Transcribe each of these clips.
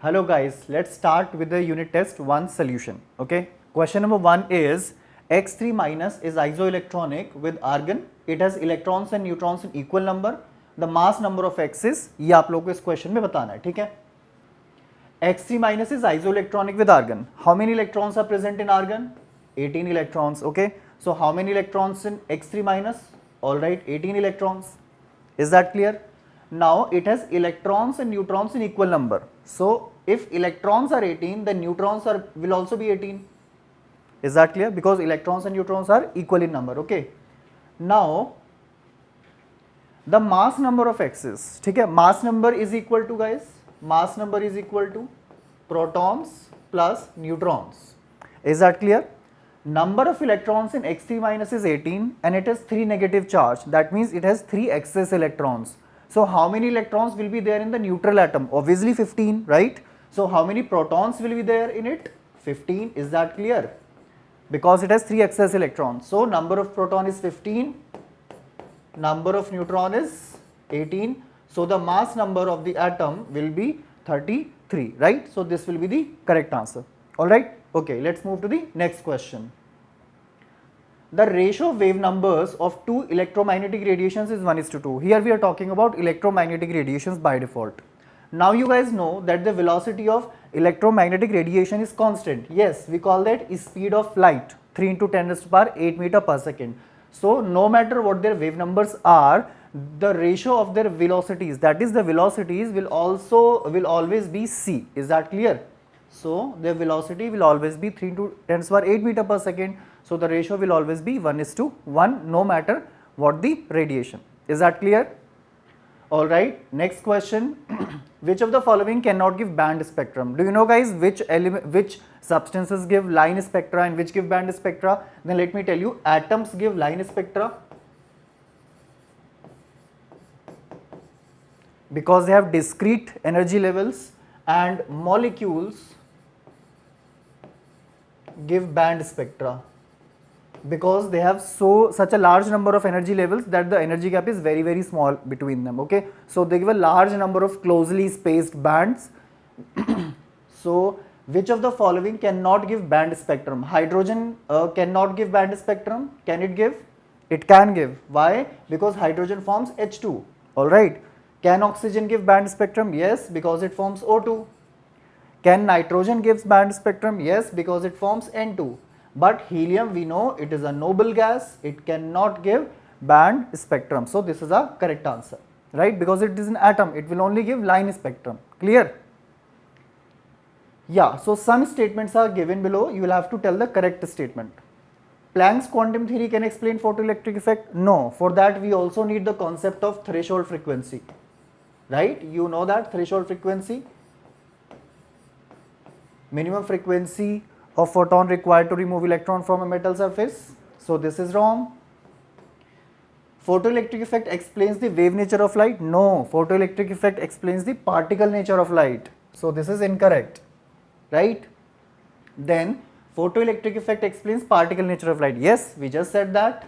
Hello guys, let's start with the unit test 1 solution. Okay, question number 1 is X3 minus is isoelectronic with argon. It has electrons and neutrons in equal number. The mass number of X is, ये आप लोगों को इस question में बताना है, ठीक है. X3 minus is isoelectronic with argon. How many electrons are present in argon? 18 electrons. Okay, so how many electrons in X3 minus? All right, 18 electrons. Is that clear? Now it has electrons and neutrons in equal number. So if electrons are 18, then neutrons will also be 18. Is that clear? Because electrons and neutrons are equal in number. Okay. Now the mass number of X's, ठीक है, mass number is equal to, guys, mass number is equal to protons plus neutrons. Is that clear? Number of electrons in X3 minus is 18 and it has 3 negative charge. That means it has 3 excess electrons. So how many electrons will be there in the neutral atom? Obviously 15, right? So how many protons will be there in it? 15. Is that clear? Because it has 3 excess electrons. So number of proton is 15, number of neutron is 18. So the mass number of the atom will be 33, right? So this will be the correct answer. All right. Okay, let's move to the next question. The ratio of wave numbers of two electromagnetic radiations is 1:2. Here we are talking about electromagnetic radiations by default. Now you guys know that the velocity of electromagnetic radiation is constant. Yes, we call that speed of light, 3 into 10 raised to power 8 meter per second. So no matter what their wave numbers are, the ratio of their velocities, that is the velocities will always be c. Is that clear? So their velocity will always be 3 into 10 raised to power 8 meter per second. So the ratio will always be 1:1 no matter what the radiation. Is that clear? All right. Next question. Which of the following cannot give band spectrum? Do you know, guys, which substances give line spectra and which give band spectra? Then let me tell you, atoms give line spectra because they have discrete energy levels, and molecules give band spectra because they have such a large number of energy levels that the energy gap is very small between them. Okay, so they give a large number of closely spaced bands. So which of the following cannot give band spectrum? Hydrogen cannot give band spectrum. Can it give? It can give. Why? Because hydrogen forms H2. All right. Can oxygen give band spectrum? Yes, because it forms O2. Can nitrogen gives band spectrum? Yes, because it forms N2. But helium, we know it is a noble gas, it cannot give band spectrum. So this is a correct answer, right? Because it is an atom, it will only give line spectrum. Clear? Yeah, so some statements are given below, you will have to tell the correct statement. Planck's quantum theory can explain photoelectric effect? No, for that we also need the concept of threshold frequency, right? You know that threshold frequency, minimum frequency of photon required to remove electron from a metal surface. So this is wrong. Photoelectric effect explains the wave nature of light? No, photoelectric effect explains the particle nature of light. So this is incorrect, right? Then photoelectric effect explains particle nature of light. Yes, we just said that.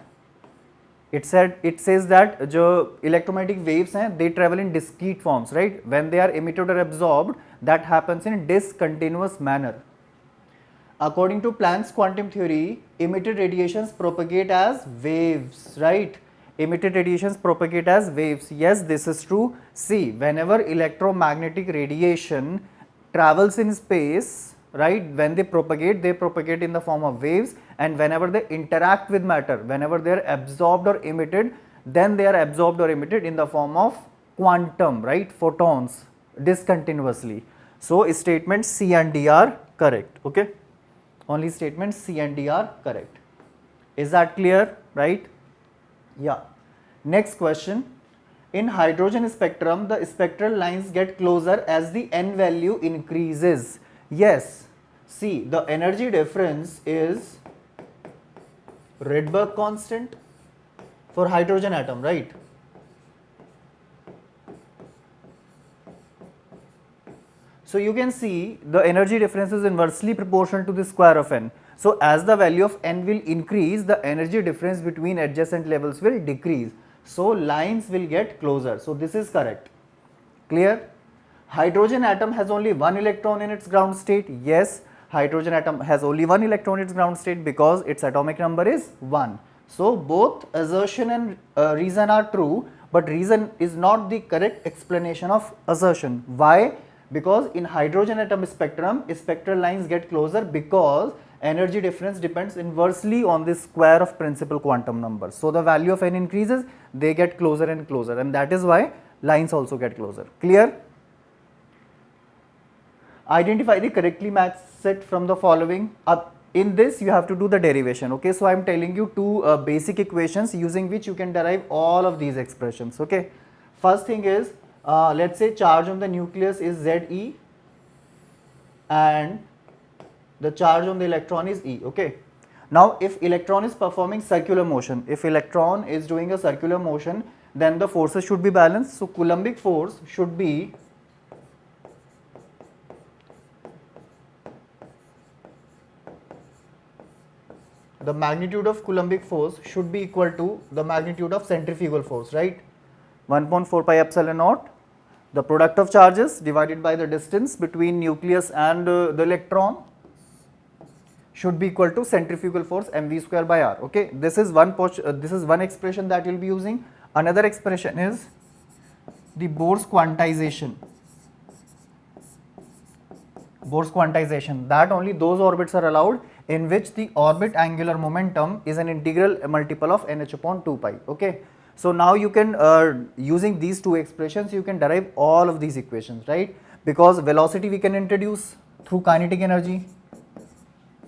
It says that the electromagnetic waves they travel in discrete forms, right? When they are emitted or absorbed, that happens in discontinuous manner. According to Planck's quantum theory, emitted radiations propagate as waves, right? Emitted radiations propagate as waves. Yes, this is true. See, whenever electromagnetic radiation travels in space, right, when they propagate in the form of waves, and whenever they interact with matter, whenever they are absorbed or emitted, then they are absorbed or emitted in the form of quantum, right, photons, discontinuously. So statements C and D are correct. Okay, only statements C and D are correct. Is that clear, right? Yeah. Next question. In hydrogen spectrum, the spectral lines get closer as the n value increases. Yes. See, the energy difference is Rydberg constant for hydrogen atom, right? So you can see the energy difference is inversely proportional to the square of n. So as the value of n will increase, the energy difference between adjacent levels will decrease. So lines will get closer. So this is correct. Clear? Hydrogen atom has only one electron in its ground state. Yes, hydrogen atom has only one electron in its ground state because its atomic number is 1. So both assertion and reason are true, but reason is not the correct explanation of assertion. Why? Because in hydrogen atom spectrum, spectral lines get closer because energy difference depends inversely on the square of principal quantum number. So the value of n increases, they get closer and closer, and that is why lines also get closer. Clear? Identify the correctly matched set from the following. In this you have to do the derivation. Okay, so I am telling you two basic equations using which you can derive all of these expressions. Okay, first thing is let's say charge on the nucleus is Ze and the charge on the electron is E. Okay, now if electron is performing circular motion, if electron is doing a circular motion, then the forces should be balanced. So Coulombic force should be the magnitude of Coulombic force should be equal to the magnitude of centrifugal force, right? 1.4 pi epsilon naught, the product of charges divided by the distance between nucleus and the electron should be equal to centrifugal force mv square by r. Okay, this is one expression that you will be using. Another expression is the Bohr's quantization. Bohr's quantization, that only those orbits are allowed in which the orbit angular momentum is an integral multiple of nh upon 2 pi. Okay, so now you can using these two expressions you can derive all of these equations, right? Because velocity we can introduce through kinetic energy.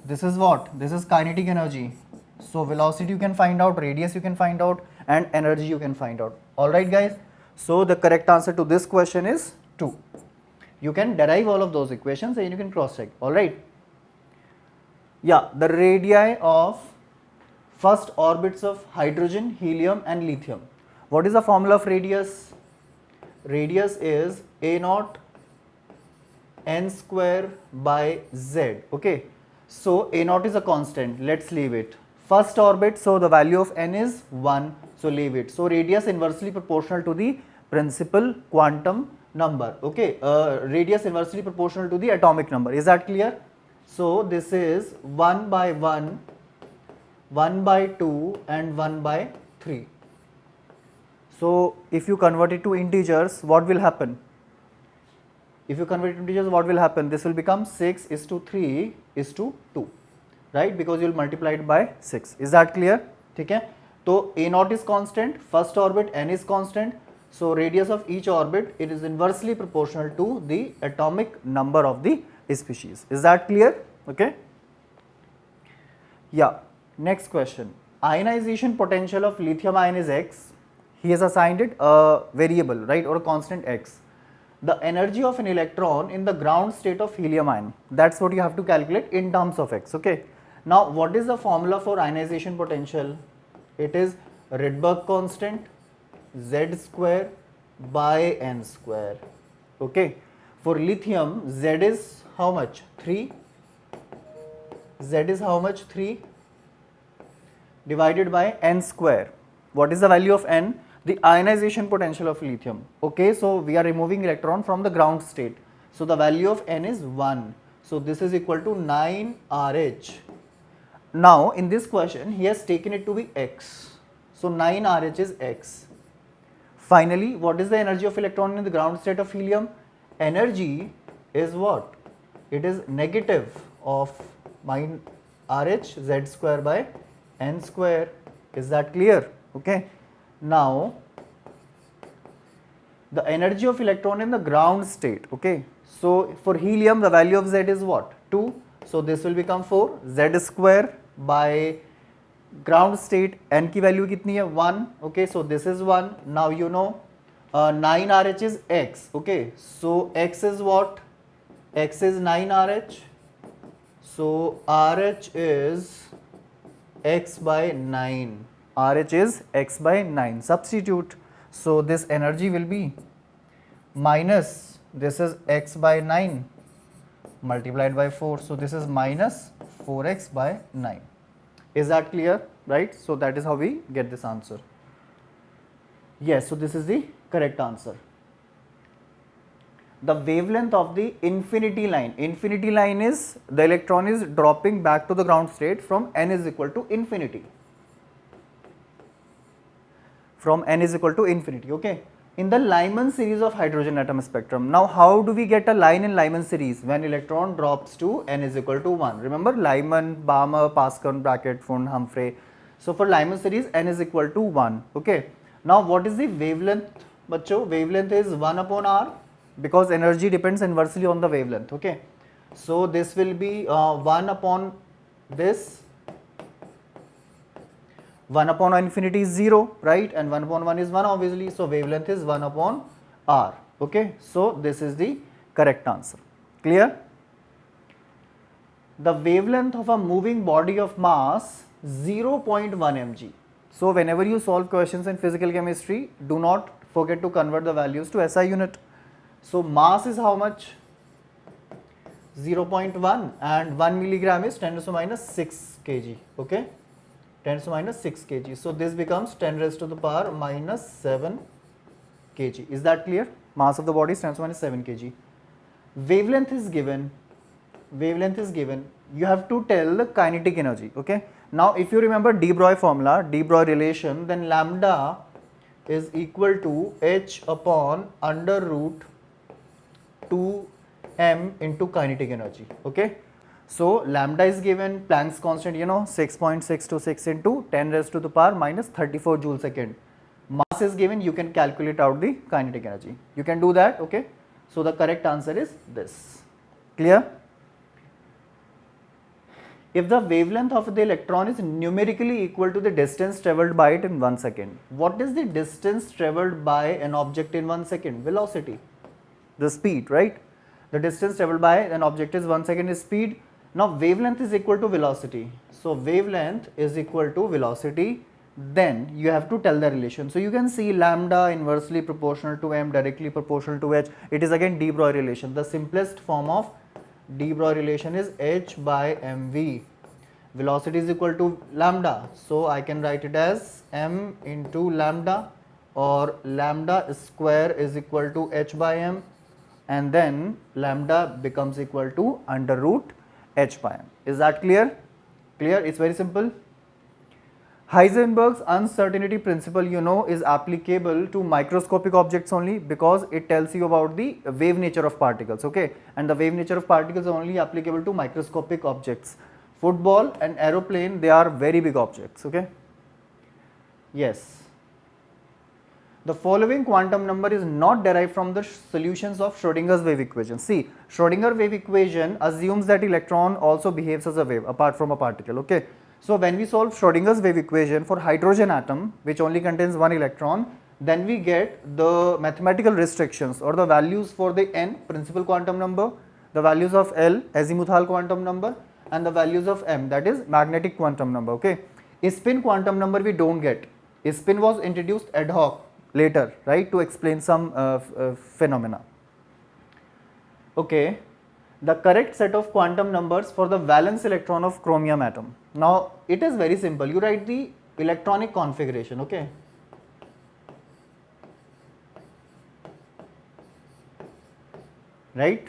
This is what? This is kinetic energy. So velocity you can find out, radius you can find out, and energy you can find out. Alright guys, so the correct answer to this question is 2. You can derive all of those equations and you can cross check. Alright. Yeah, the radii of first orbits of hydrogen, helium and lithium. What is the formula of radius? Radius is a naught n square by z. Okay, so a naught is a constant, let's leave it. First orbit, so the value of n is 1, so leave it. So radius inversely proportional to the principal quantum number. Okay, radius inversely proportional to the atomic number. Is that clear? So this is 1 by 1, 1 by 2 and 1 by 3. So if you convert it to integers, what will happen? If you convert it to integers, what will happen? This will become 6 is to 3 is to 2, right? Because you will multiply it by 6. Is that clear? Okay. So a naught is constant, first orbit n is constant. So radius of each orbit, it is inversely proportional to the atomic number of the species. Is that clear? Okay. Yeah. Next question. Ionization potential of lithium ion is x. He has assigned it a variable, right, or a constant x. The energy of an electron in the ground state of helium ion, that's what you have to calculate in terms of x. Okay. Now what is the formula for ionization potential? It is Rydberg constant z square by n square. Okay. For lithium, z is how much? 3. Z is how much? 3 divided by n square. What is the value of n? The ionization potential of lithium. Okay, so we are removing electron from the ground state. So the value of n is 1. So this is equal to 9 RH. Now in this question, he has taken it to be x. So 9 RH is x. Finally, what is the energy of electron in the ground state of helium? Energy is what? It is negative of RH z square by n square. Is that clear? Okay. Now the energy of electron in the ground state. Okay. So for helium the value of z is what? 2. So this will become 4. Z square by ground state n ki value kitni hai? 1. Okay. So this is 1. Now you know 9 RH is x. Okay. So x is what? X is 9 RH. So RH is x by 9. RH is x by 9. Substitute. So this energy will be minus, this is x by 9 multiplied by 4. So this is minus 4x by 9. Is that clear? Right? So that is how we get this answer. Yes, so this is the correct answer. the wavelength of the infinity line. Infinity line is the electron is dropping back to the ground state from n is equal to infinity. From n is equal to infinity, okay. In the Lyman series of hydrogen atom spectrum, now how do we get a line in Lyman series? When electron drops to n is equal to 1. Remember Lyman, Balmer, Pascal, Brackett, Fund, Humphrey. So for Lyman series n is equal to 1, okay. Now what is the wavelength, bachcho? Wavelength is 1 upon r, because energy depends inversely on the wavelength, okay. So this will be 1 upon this, 1 upon infinity is 0, right, and 1 upon 1 is 1 obviously, so wavelength is 1 upon r, okay. So this is the correct answer, clear. The wavelength of a moving body of mass 0.1 mg. So whenever you solve questions in physical chemistry, do not forget to convert the values to SI unit. So mass is how much? 0.1, and 1 milligram is 10 raised to minus 6 kg, okay, 10 raised to minus 6 kg. So this becomes 10 raised to the power minus 7 kg. Is that clear? Mass of the body is 10 raised to minus 7 kg. Wavelength is given. Wavelength is given. You have to tell the kinetic energy, okay. Now if you remember de Broglie formula, de Broglie relation, then lambda is equal to h upon under root 2m into kinetic energy, okay. So lambda is given, Planck's constant, you know, 6.626 into 10 raised to the power minus 34 joule second. Mass is given, you can calculate out the kinetic energy. You can do that, okay. So the correct answer is this, clear. If the wavelength of the electron is numerically equal to the distance travelled by it in 1 second, what is the distance travelled by an object in 1 second? Velocity, the speed, right? The distance travelled by an object is 1 second is speed. Now wavelength is equal to velocity. So wavelength is equal to velocity, then you have to tell the relation. So you can see lambda inversely proportional to m, directly proportional to h. It is again de Broglie relation. The simplest form of de Broglie relation is h by mv. Velocity is equal to lambda, so I can write it as m into lambda, or lambda square is equal to h by m, and then lambda becomes equal to under root h by m. Is that clear? Clear? It's very simple. Heisenberg's uncertainty principle, you know, is applicable to microscopic objects only, because it tells you about the wave nature of particles, okay, and the wave nature of particles are only applicable to microscopic objects. Football and aeroplane, they are very big objects, okay. Yes, the following quantum number is not derived from the solutions of Schrodinger's wave equation. See, Schrodinger wave equation assumes that electron also behaves as a wave apart from a particle, okay. So when we solve Schrodinger's wave equation for hydrogen atom, which only contains one electron, then we get the mathematical restrictions or the values for the n, principal quantum number, the values of L, azimuthal quantum number, and the values of m, that is magnetic quantum number, okay. Spin quantum number we don't get. Spin was introduced ad hoc later, right, to explain some phenomena, okay. The correct set of quantum numbers for the valence electron of chromium atom. Now it is very simple. You write the electronic configuration, okay. Right?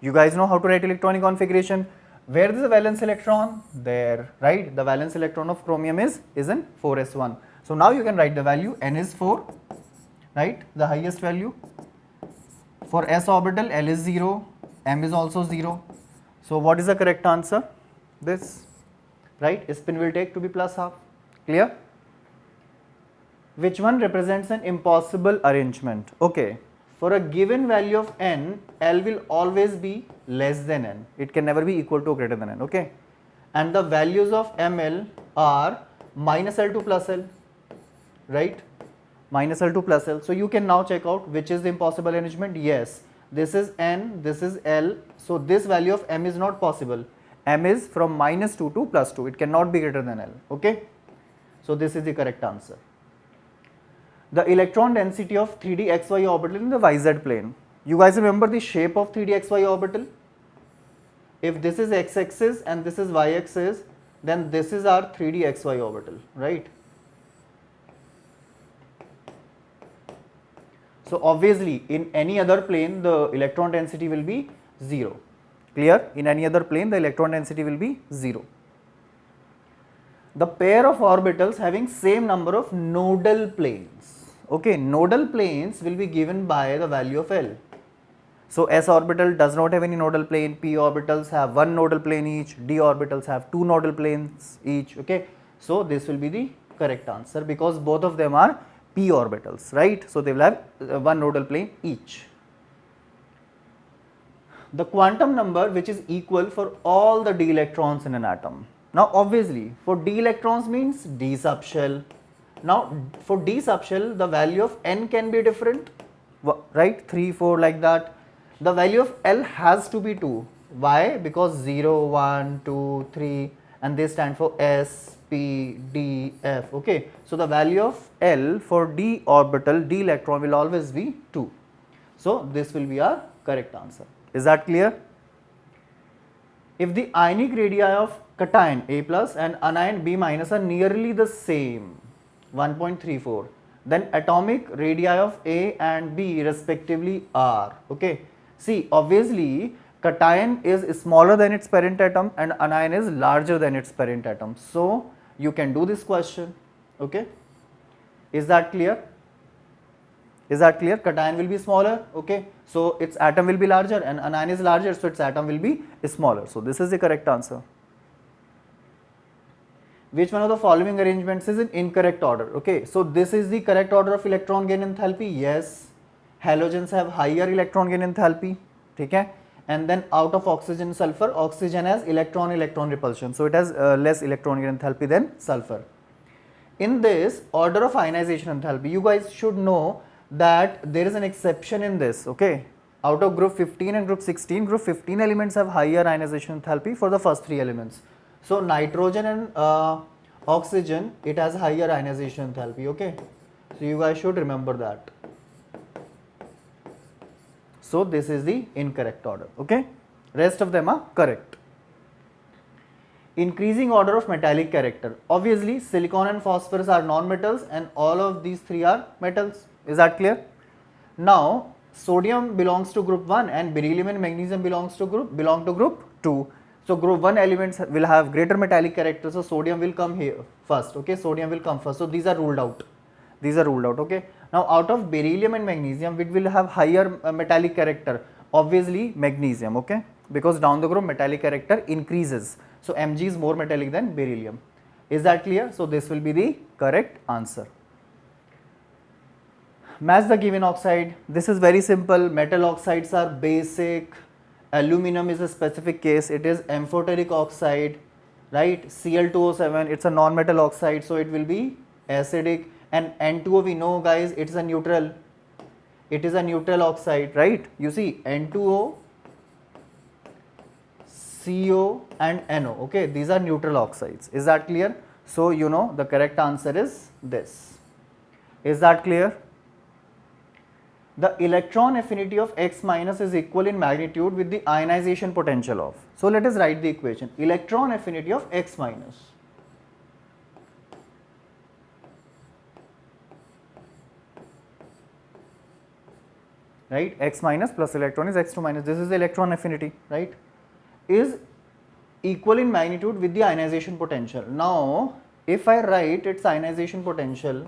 You guys know how to write electronic configuration. Where is the valence electron? There, right? The valence electron of chromium is in 4s1. So now you can write the value n is 4, right? The highest value. For s orbital, L is 0. M is also 0. So what is the correct answer? This, right? Spin will take to be plus half. Clear? Which one represents an impossible arrangement? Okay. For a given value of n, L will always be less than n. It can never be equal to or greater than n. Okay. And the values of ml are minus L to plus L, right? Minus L to plus L. So you can now check out which is the impossible arrangement. Yes. This is n, this is L, so this value of m is not possible. M is from minus 2 to plus 2, it cannot be greater than L, okay. So this is the correct answer. The electron density of 3D xy orbital in the yz plane. You guys remember the shape of 3D xy orbital? If this is x-axis and this is y-axis, then this is our 3D xy orbital, right? So obviously in any other plane the electron density will be 0. Clear? In any other plane the electron density will be 0. The pair of orbitals having same number of nodal planes. Okay, nodal planes will be given by the value of L. So s orbital does not have any nodal plane, p orbitals have one nodal plane each, d orbitals have two nodal planes each. Okay, so this will be the correct answer because both of them are p orbitals, right? So they will have one nodal plane each. The quantum number which is equal for all the d electrons in an atom. Now obviously for d electrons means d subshell. Now for d subshell the value of n can be different, right? 3, 4 like that. The value of L has to be 2. Why? Because 0, 1, 2, 3 and they stand for S, P, D, F. Okay. So the value of L for d orbital, d electron will always be 2. So this will be our correct answer. Is that clear? If the ionic radii of cation A plus and anion B minus are nearly the same, 1.34, then atomic radii of A and B respectively are. Okay. See, obviously cation is smaller than its parent atom and anion is larger than its parent atom. So you can do this question. Okay. Is that clear? Is that clear? Cation will be smaller. Okay. So its atom will be larger and anion is larger, so its atom will be smaller. So this is the correct answer. Which one of the following arrangements is in incorrect order? Okay. So this is the correct order of electron gain enthalpy. Yes. Halogens have higher electron gain enthalpy, okay? And then out of oxygen and sulfur, oxygen has electron repulsion, so it has less electron gain enthalpy than sulfur. In this order of ionization enthalpy, you guys should know that there is an exception in this, okay? Out of group 15 and group 16, group 15 elements have higher ionization enthalpy for the first 3 elements. So nitrogen and oxygen, it has higher ionization enthalpy, okay? So you guys should remember that. So this is the incorrect order, okay? Rest of them are correct. Increasing order of metallic character. Obviously silicon and phosphorus are non-metals and all of these 3 are metals. Is that clear? Now sodium belongs to group 1 and beryllium and magnesium belong to group 2. So group 1 elements will have greater metallic character, so sodium will come here first, okay? Sodium will come first. So these are ruled out. These are ruled out, okay? Now out of beryllium and magnesium, which will have higher metallic character? Obviously magnesium, okay? Because down the group metallic character increases. So Mg is more metallic than beryllium. Is that clear? So this will be the correct answer. Match the given oxide. This is very simple. Metal oxides are basic. Aluminum is a specific case. It is amphoteric oxide, right? Cl2O7, it's a non-metal oxide, so it will be acidic. And N2O, we know guys, it is a neutral. It is a neutral oxide, right? You see N2O, CO and NO, okay? These are neutral oxides. Is that clear? So you know the correct answer is this. Is that clear? The electron affinity of X minus is equal in magnitude with the ionization potential of. So let us write the equation. Electron affinity of X minus. Right, X minus plus electron is X2 minus, this is the electron affinity, right, is equal in magnitude with the ionization potential. Now if I write its ionization potential,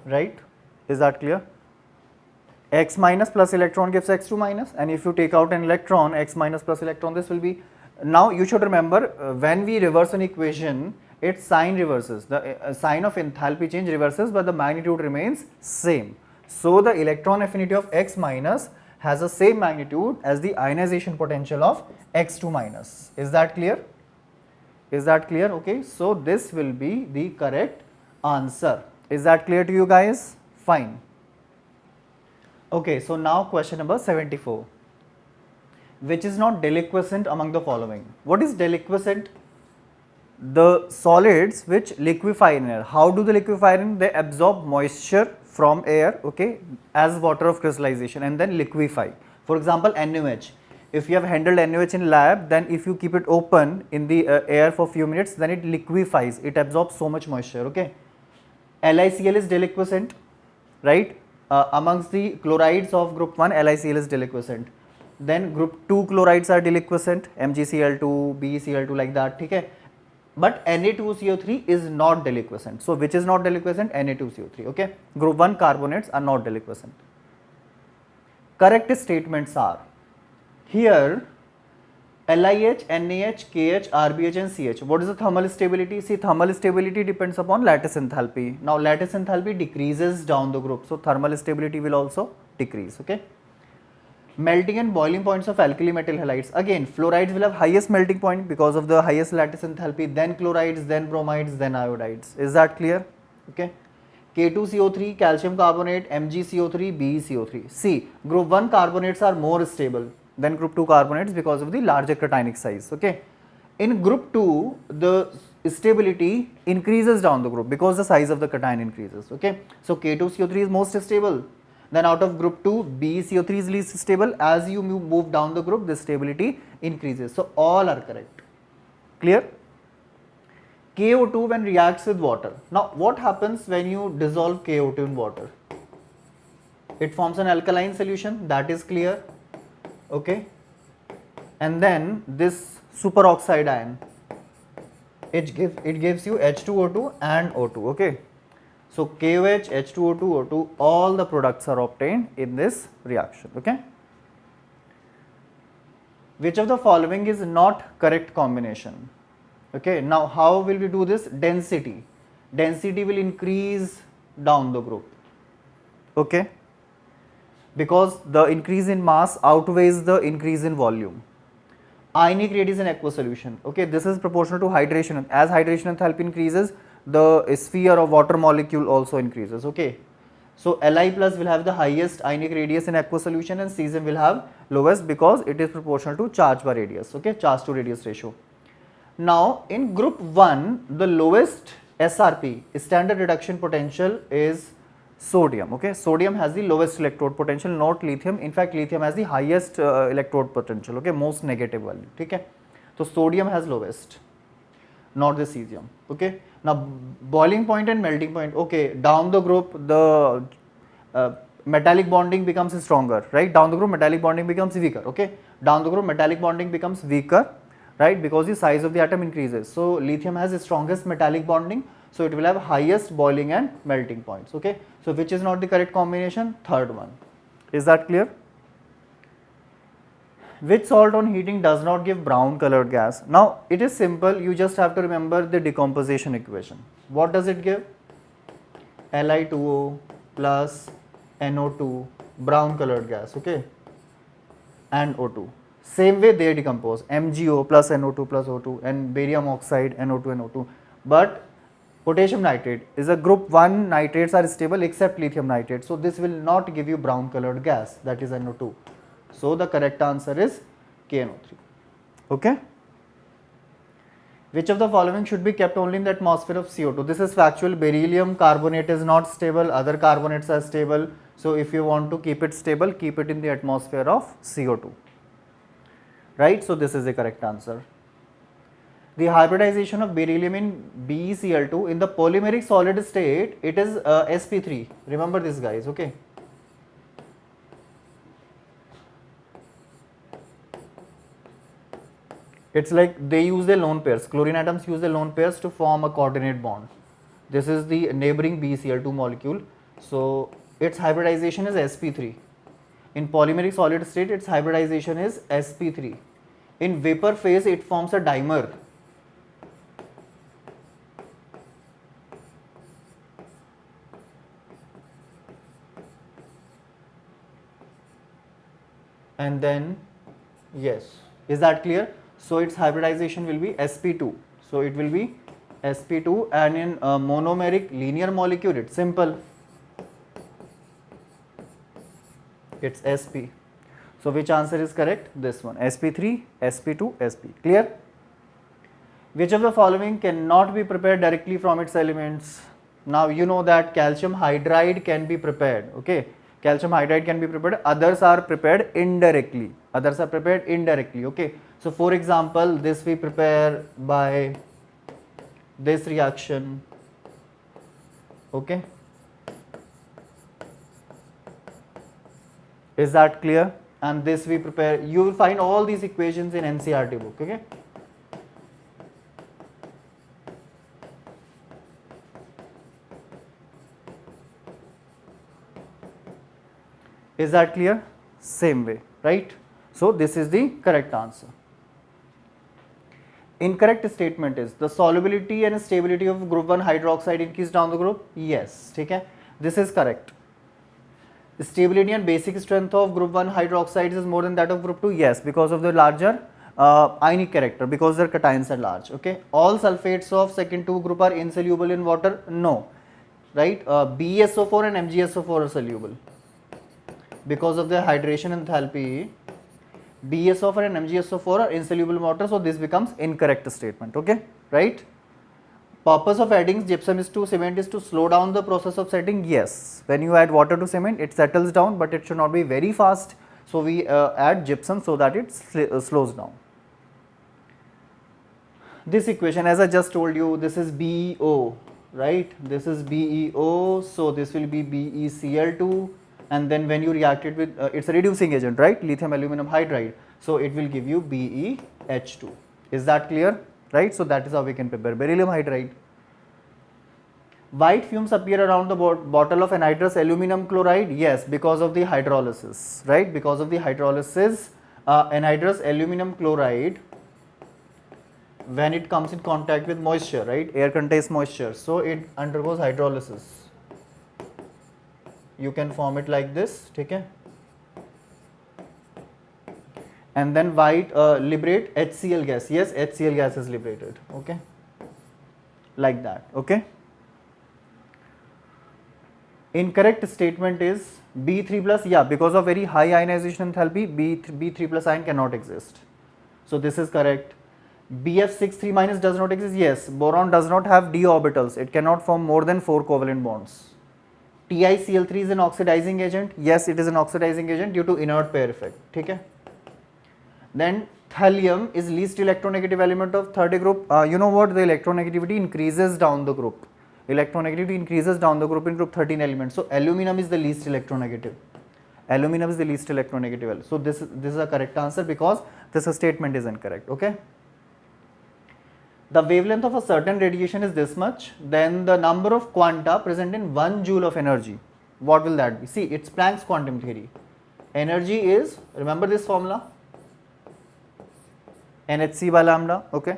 right, is that clear? X minus plus electron gives X2 minus, and if you take out an electron, X minus plus electron, this will be, now you should remember when we reverse an equation, its sign reverses, the sign of enthalpy change reverses, but the magnitude remains same. So the electron affinity of X minus has the same magnitude as the ionization potential of X2 minus. Is that clear? Is that clear? Okay, so this will be the correct answer. Is that clear to you guys? Fine. Okay, so now question number 74. Which is not deliquescent among the following? What is deliquescent? The solids which liquefy in air. How do they liquefy in? They absorb moisture from air, okay, as water of crystallization and then liquefy. For example, NaOH. If you have handled NaOH in lab, then if you keep it open in the air for few minutes, then it liquefies, it absorbs so much moisture, okay. LiCl is deliquescent, right? Amongst the chlorides of group 1, LiCl is deliquescent. Then group 2 chlorides are deliquescent, MgCl2, BeCl2 like that, okay. But Na2CO3 is not deliquescent. So which is not deliquescent? Na2CO3, okay. Group 1 carbonates are not deliquescent. Correct statements are, here LiH, NaH, KH, RBH and CH. What is the thermal stability? See, thermal stability depends upon lattice enthalpy. Now lattice enthalpy decreases down the group, so thermal stability will also decrease, okay. Melting and boiling points of alkali metal halides. Again, fluorides will have highest melting point because of the highest lattice enthalpy, then chlorides, then bromides, then iodides. Is that clear? Okay. K2CO3, calcium carbonate, MgCO3, BeCO3. See, group 1 carbonates are more stable than group 2 carbonates because of the larger cationic size, okay. In group 2, the stability increases down the group because the size of the cation increases, okay. So K2CO3 is most stable. Then out of group 2, BeCO3 is least stable. As you move down the group, the stability increases. So all are correct. Clear? KO2 when reacts with water. Now what happens when you dissolve KO2 in water? It forms an alkaline solution, that is clear, okay. And then this superoxide ion, it gives you H2O2 and O2, okay. So KOH, H2O2, O2, all the products are obtained in this reaction, okay. Which of the following is not correct combination? Okay, now how will we do this? Density. Density will increase down the group, okay, because the increase in mass outweighs the increase in volume. Ionic radius in aqueous solution, okay, this is proportional to hydration. As hydration enthalpy increases, the sphere of water molecule also increases, okay. So Li plus will have the highest ionic radius in aqueous solution and cesium will have lowest because it is proportional to charge by radius, okay, charge to radius ratio. Now in group 1, the lowest SRP, standard reduction potential, is sodium, okay. Sodium has the lowest electrode potential, not lithium. In fact, lithium has the highest electrode potential, okay, most negative value, okay. So sodium has lowest, not the cesium, okay. Now boiling point and melting point, okay, down the group the metallic bonding becomes stronger, right. Down the group metallic bonding becomes weaker, okay. Down the group metallic bonding becomes weaker, right, because the size of the atom increases. So lithium has the strongest metallic bonding, so it will have highest boiling and melting points, okay. So which is not the correct combination? Third one. Is that clear? Which salt on heating does not give brown colored gas? Now it is simple, you just have to remember the decomposition equation. What does it give? Li2O plus NO2, brown colored gas, okay, and O2. Same way they decompose, MgO plus NO2 plus O2 and barium oxide NO2 and O2. But potassium nitrate is a group 1, nitrates are stable except lithium nitrate. So this will not give you brown colored gas, that is NO2. So the correct answer is KNO3, okay. Which of the following should be kept only in the atmosphere of CO2? This is factual. Beryllium carbonate is not stable, other carbonates are stable. So if you want to keep it stable, keep it in the atmosphere of CO2, right. So this is the correct answer. The hybridization of beryllium in BeCl2 in the polymeric solid state, it is sp3. Remember this, guys, okay. It's like they use the lone pairs, chlorine atoms use the lone pairs to form a coordinate bond. This is the neighboring BeCl2 molecule. So its hybridization is sp3. In polymeric solid state, its hybridization is sp3. In vapor phase, it forms a dimer. And then, yes, is that clear? So its hybridization will be sp2. So it will be sp2, and in monomeric linear molecule, it's simple. It's sp. So which answer is correct? This one, sp3, sp2, sp. Clear? Which of the following cannot be prepared directly from its elements? Now you know that calcium hydride can be prepared, okay. Calcium hydride can be prepared, others are prepared indirectly. others are prepared indirectly. Okay, so for example, this we prepare by this reaction. Okay, is that clear? And this we prepare, you will find all these equations in NCERT book. Okay, is that clear? Same way, right? So this is the correct answer. Incorrect statement is the solubility and stability of group 1 hydroxide increase down the group. Yes, okay, this is correct. Stability and basic strength of group 1 hydroxides is more than that of group 2. Yes, because of the larger ionic character, because their cations are large. Okay, all sulfates of second 2 group are insoluble in water. No, right? BeSO4 and MgSO4 are soluble because of their hydration enthalpy. BeSO4 and MgSO4 are insoluble in water, so this becomes incorrect statement. Okay, right? Purpose of adding gypsum is to cement is to slow down the process of setting. Yes, when you add water to cement, it settles down, but it should not be very fast. So we add gypsum so that it slows down. This equation, as I just told you, this is BeO, right? This is BeO, so this will be BeCl2, and then when you react it with, it's a reducing agent, right? Lithium aluminum hydride, so it will give you BeH2. Is that clear? Right, so that is how we can prepare beryllium hydride. White fumes appear around the bottle of anhydrous aluminum chloride. Yes, because of the hydrolysis, right? Because of the hydrolysis, anhydrous aluminum chloride, when it comes in contact with moisture, right? Air contains moisture, so it undergoes hydrolysis. You can form it like this, okay? And then white liberate HCl gas. Yes, HCl gas is liberated. Okay, like that. Okay. Incorrect statement is B3 plus. Yeah, because of very high ionization enthalpy, B3 plus ion cannot exist. So this is correct. BF6 3 minus does not exist. Yes, boron does not have d orbitals. It cannot form more than 4 covalent bonds. TiCl3 is an oxidizing agent. Yes, it is an oxidizing agent due to inert pair effect. Okay. Then thallium is least electronegative element of third group. You know what? The electronegativity increases down the group. Electronegativity increases down the group in group 13 elements. So aluminum is the least electronegative. Aluminum is the least electronegative element. So this is a correct answer because this statement is incorrect. Okay. The wavelength of a certain radiation is this much. Then the number of quanta present in 1 joule of energy. What will that be? See, it's Planck's quantum theory. Energy is, remember this formula? NhC by lambda. Okay.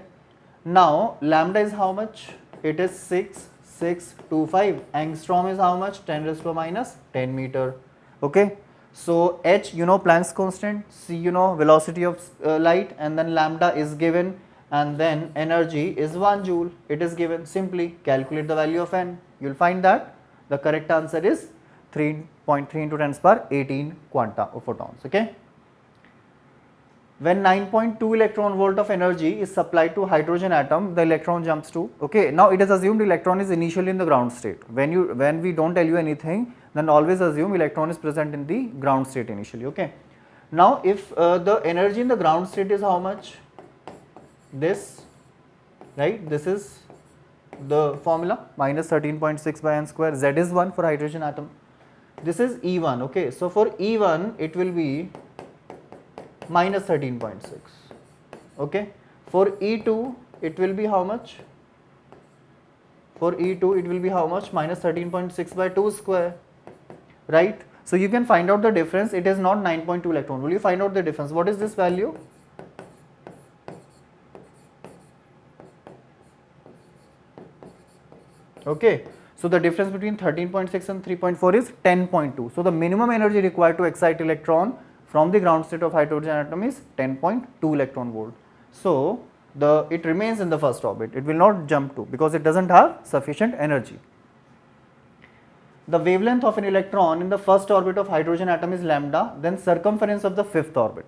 Now lambda is how much? It is 6625. Angstrom is how much? 10 raised to minus 10 meter. Okay. So h, you know Planck's constant, c, you know velocity of light, and then lambda is given, and then energy is 1 joule. It is given. Simply calculate the value of n. You will find that the correct answer is 3.3 into 10 power 18 quanta of photons. Okay. When 9.2 electron volt of energy is supplied to hydrogen atom, the electron jumps to, okay, now it is assumed electron is initially in the ground state. When we don't tell you anything, then always assume electron is present in the ground state initially. Okay. Now if the energy in the ground state is how much? This, right? This is the formula, minus 13.6 by n square. Z is 1 for hydrogen atom. This is E1. Okay. So for E1 it will be minus 13.6. Okay. For E2 it will be how much? For E2 it will be how much? Minus 13.6 by 2 square, right? So you can find out the difference. It is not 9.2 electron. Will you find out the difference? What is this value? Okay. So the difference between 13.6 and 3.4 is 10.2. So the minimum energy required to excite electron from the ground state of hydrogen atom is 10.2 electron volt. So it remains in the first orbit. It will not jump to because it doesn't have sufficient energy. The wavelength of an electron in the first orbit of hydrogen atom is lambda, then circumference of the fifth orbit.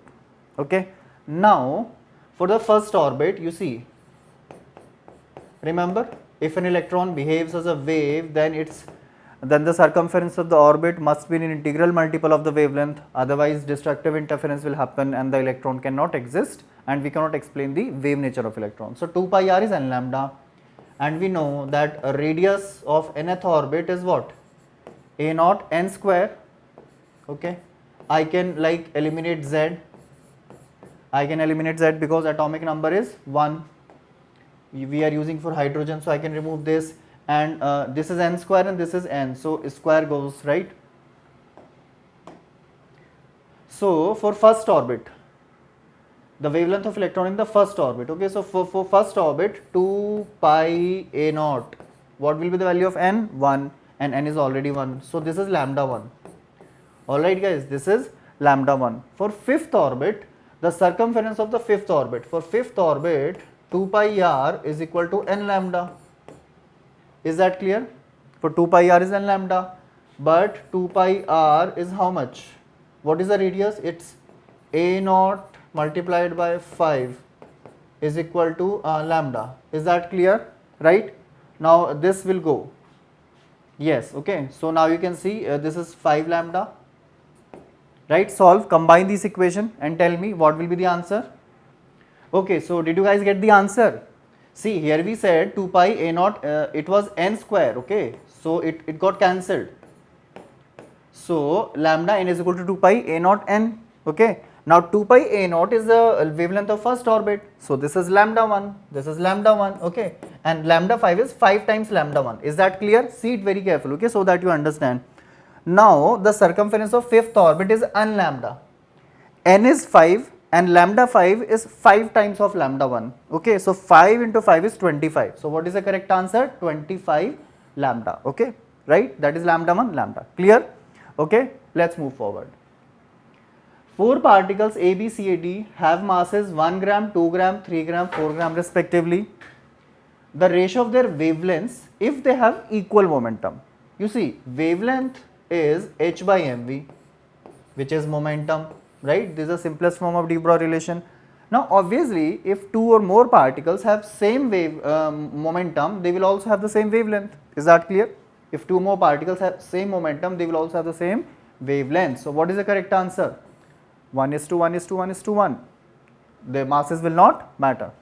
Okay. Now for the first orbit, you see, remember, if an electron behaves as a wave, then its then the circumference of the orbit must be an integral multiple of the wavelength, otherwise destructive interference will happen and the electron cannot exist and we cannot explain the wave nature of electron. So 2 pi r is n lambda, and we know that a radius of nth orbit is what? A naught n square. Okay, I can like eliminate z. I can eliminate z because atomic number is 1. We are using for hydrogen, so I can remove this, and this is n square and this is n, so square goes, right? So for first orbit, the wavelength of electron in the first orbit, okay, so for first orbit 2 pi a naught, what will be the value of n? 1, and n is already 1, so this is lambda 1. Alright guys, this is lambda 1. For fifth orbit, the circumference of the fifth orbit, for fifth orbit 2 pi r is equal to n lambda. Is that clear? For 2 pi r is n lambda, but 2 pi r is how much? What is the radius? It's a naught multiplied by 5 is equal to lambda. Is that clear? Right? Now this will go. Yes, okay. So now you can see this is 5 lambda. Right? Solve, combine this equation and tell me what will be the answer. Okay, so did you guys get the answer? See, here we said 2 pi a naught, it was n square, okay, so it got cancelled. So lambda n is equal to 2 pi a naught n, okay. Now 2 pi a naught is the wavelength of first orbit, so this is lambda 1, this is lambda 1, okay, and lambda 5 is 5 times lambda 1. Is that clear? See it very carefully, okay, so that you understand. Now the circumference of fifth orbit is n lambda, n is 5 and lambda 5 is 5 times of lambda 1, okay, so 5 into 5 is 25. So what is the correct answer? 25 lambda, okay, right, that is lambda 1 lambda. Clear? Okay, let's move forward. 4 particles A, B, C, A, D have masses 1 gram, 2 gram, 3 gram, 4 gram respectively. The ratio of their wavelengths if they have equal momentum. You see, wavelength is h by mv, which is momentum, right? This is the simplest form of de Broglie relation. Now obviously if 2 or more particles have same wave momentum, they will also have the same wavelength. Is that clear? If 2 more particles have same momentum, they will also have the same wavelength. So what is the correct answer? 1 is to 1 is to 1 is to 1. The masses will not matter.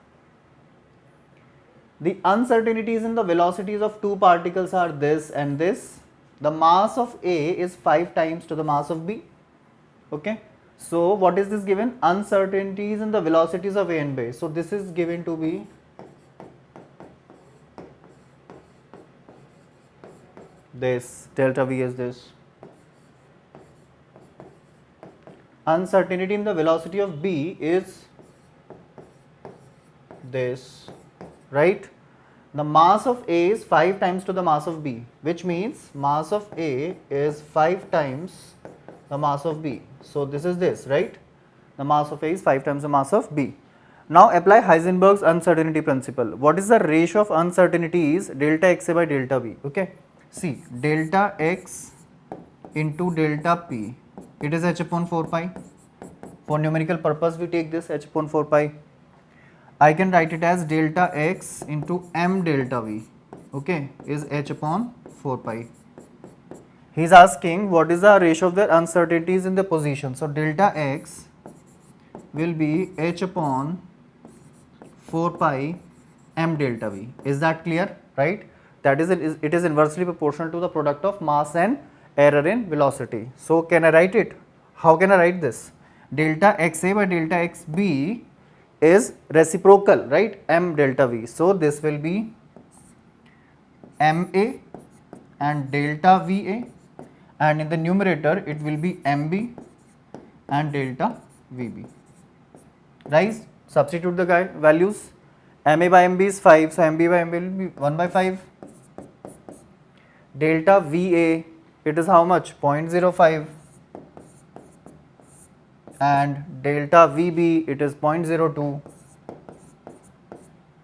The uncertainties in the velocities of 2 particles are this and this. The mass of A is 5 times to the mass of B. Okay. So what is this given? Uncertainties in the velocities of A and B. So this is given to be this, delta V is this. Uncertainty in the velocity of B is this, right? The mass of A is 5 times to the mass of B, which means mass of A is 5 times the mass of B. So this is this, right? The mass of A is 5 times the mass of B. Now apply Heisenberg's uncertainty principle. What is the ratio of uncertainties delta XA by delta V? Okay. See, delta X into delta P, it is h upon 4 pi. For numerical purpose, we take this h upon 4 pi. I can write it as delta X into m delta V, okay, is h upon 4 pi. He is asking what is the ratio of the uncertainties in the position. So delta X will be h upon 4 pi m delta V. Is that clear? Right? That is, it is inversely proportional to the product of mass and error in velocity. So can I write it? How can I write this? Delta XA by delta XB is reciprocal, right? M delta V. So this will be MA and delta VA, and in the numerator it will be MB and delta VB. Right? Substitute the values. MA by MB is 5, so MB by MB will be 1 by 5. Delta VA, it is how much? 0.05. And delta VB, it is 0.02.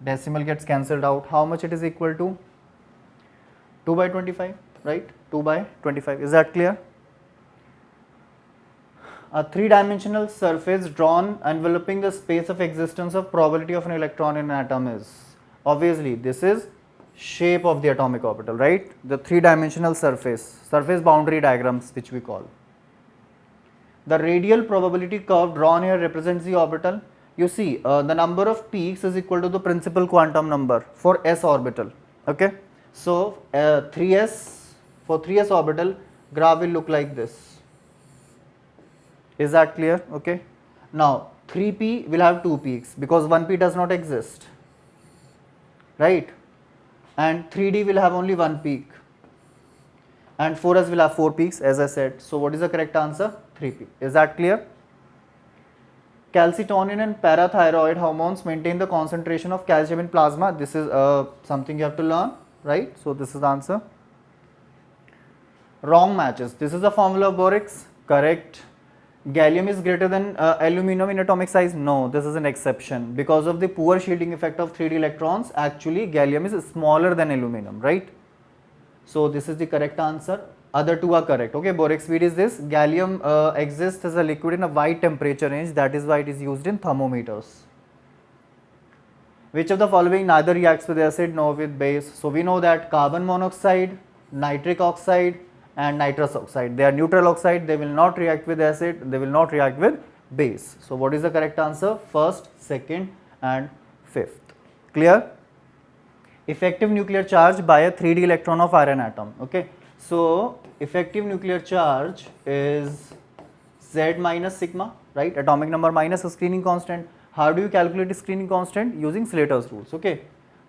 Decimal gets cancelled out. How much it is equal to? 2 by 25, right? 2 by 25. Is that clear? A three-dimensional surface drawn enveloping the space of existence of probability of an electron in an atom is, obviously this is shape of the atomic orbital, right? The three-dimensional surface boundary diagrams which we call. The radial probability curve drawn here represents the orbital. You see the number of peaks is equal to the principal quantum number for s orbital, okay? So 3s, for 3s orbital, graph will look like this. Is that clear? Okay. Now 3p will have 2 peaks because 1p does not exist, right? And 3d will have only 1 peak, and 4s will have 4 peaks as I said. So what is the correct answer? 3p. Is that clear? Calcitonin and parathyroid hormones maintain the concentration of calcium in plasma. This is something you have to learn, right? So this is the answer. Wrong matches. This is the formula of borax. Correct. Gallium is greater than aluminum in atomic size. No, this is an exception. Because of the poor shielding effect of 3d electrons, actually gallium is smaller than aluminum, right? So this is the correct answer. Other two are correct. Okay, borax speed is this. Gallium exists as a liquid in a wide temperature range. That is why it is used in thermometers. Which of the following neither reacts with acid nor with base? So we know that carbon monoxide, nitric oxide and nitrous oxide, they are neutral oxide, they will not react with acid, they will not react with base. So what is the correct answer? First, second and fifth. Clear? Effective nuclear charge by a 3d electron of iron atom. Okay. So effective nuclear charge is Z minus sigma, right? Atomic number minus a screening constant. How do you calculate the screening constant? Using Slater's rules. Okay.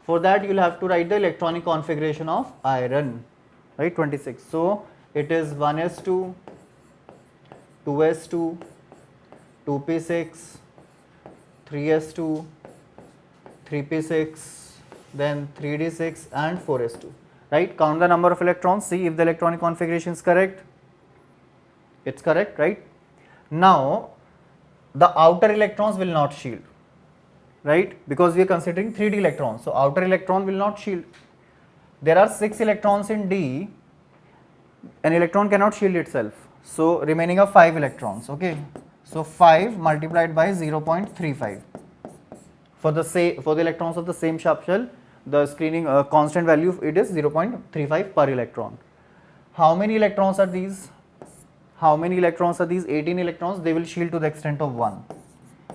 For that you will have to write the electronic configuration of iron, right? 26. So it is 1s2, 2s2, 2p6, 3s2, 3p6, then 3d6 and 4s2, right? Count the number of electrons, see if the electronic configuration is correct. It's correct, right? Now the outer electrons will not shield, right? Because we are considering 3d electrons, so outer electron will not shield. There are 6 electrons in D. An electron cannot shield itself, so remaining are 5 electrons. Okay, so 5 multiplied by 0.35 for the electrons of the same sharp shell, the screening constant value it is 0.35 per electron. How many electrons are these? 18 electrons. They will shield to the extent of 1.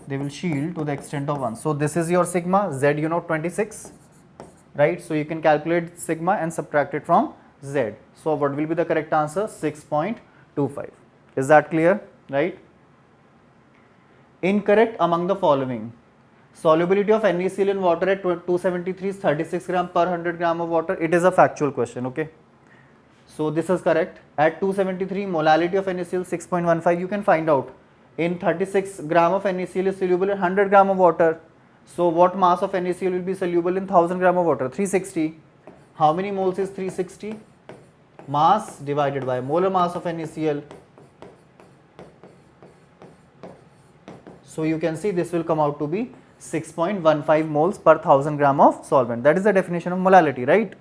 They will shield to the extent of 1. So this is your sigma. Z, you know, 26, right? So you can calculate sigma and subtract it from Z. So what will be the correct answer? 6.25. Is that clear? Right? Incorrect among the following. Solubility of NaCl in water at 273 is 36 gram per 100 gram of water. It is a factual question. Okay. So this is correct. At 273, molality of NaCl 6.15. You can find out. In 36 gram of NaCl is soluble in 100 gram of water. So what mass of NaCl will be soluble in 1000 gram of water? 360. How many moles is 360? Mass divided by molar mass of NaCl. So you can see this will come out to be 6.15 moles per 1000 gram of solvent. That is the definition of molality, right?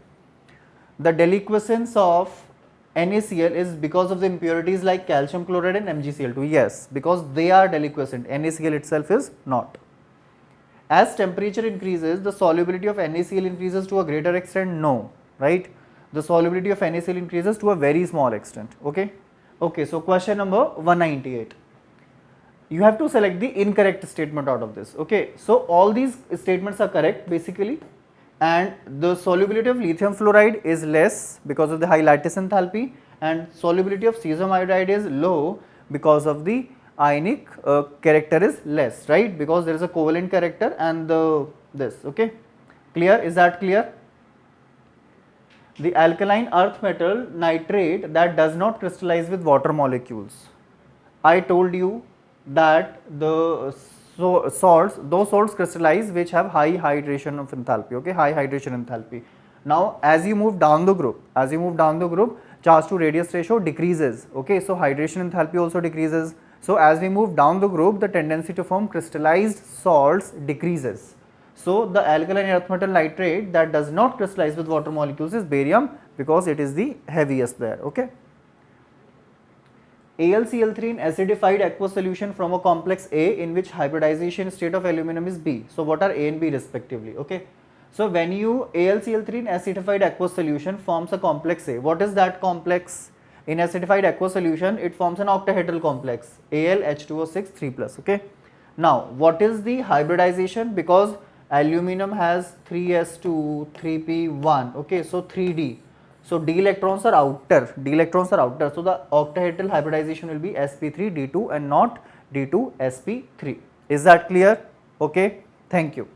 The deliquescence of NaCl is because of the impurities like calcium chloride and MgCl2. Yes, because they are deliquescent. NaCl itself is not. As temperature increases, the solubility of NaCl increases to a greater extent? No, right? The solubility of NaCl increases to a very small extent. Okay. Okay. So question number 198. You have to select the incorrect statement out of this. Okay, so all these statements are correct basically, and the solubility of lithium fluoride is less because of the high lattice enthalpy, and solubility of cesium iodide is low because of the ionic character is less, right? Because there is a covalent character and this. Okay, clear? Is that clear? The alkaline earth metal nitrate that does not crystallize with water molecules. I told you that the those salts crystallize which have high hydration of enthalpy. Okay, high hydration enthalpy. Now as you move down the group, charge to radius ratio decreases. Okay, so hydration enthalpy also decreases. So as we move down the group, the tendency to form crystallized salts decreases. So the alkaline earth metal nitrate that does not crystallize with water molecules is barium because it is the heaviest there. Okay. AlCl3 in acidified aqueous solution from a complex A in which hybridization state of aluminum is B. So what are A and B respectively? Okay. So when you AlCl3 in acidified aqueous solution forms a complex A. What is that complex? In acidified aqueous solution, it forms an octahedral complex AlH2O6 3 plus. Okay. Now, what is the hybridization? Because aluminum has 3s2, 3p1. Okay, so 3d. So d electrons are outer. D electrons are outer. So the octahedral hybridization will be sp3d2 and not d2sp3. Is that clear? Okay. Thank you.